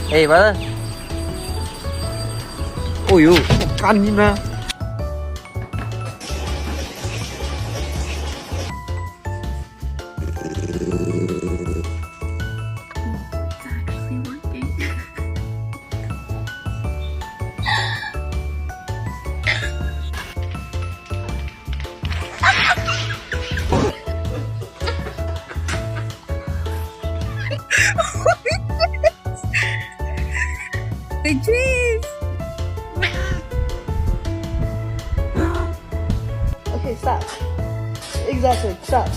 Hey brother. Ôi dồi, ăn đi mà. The trees! Okay, stop. Exactly. Stop.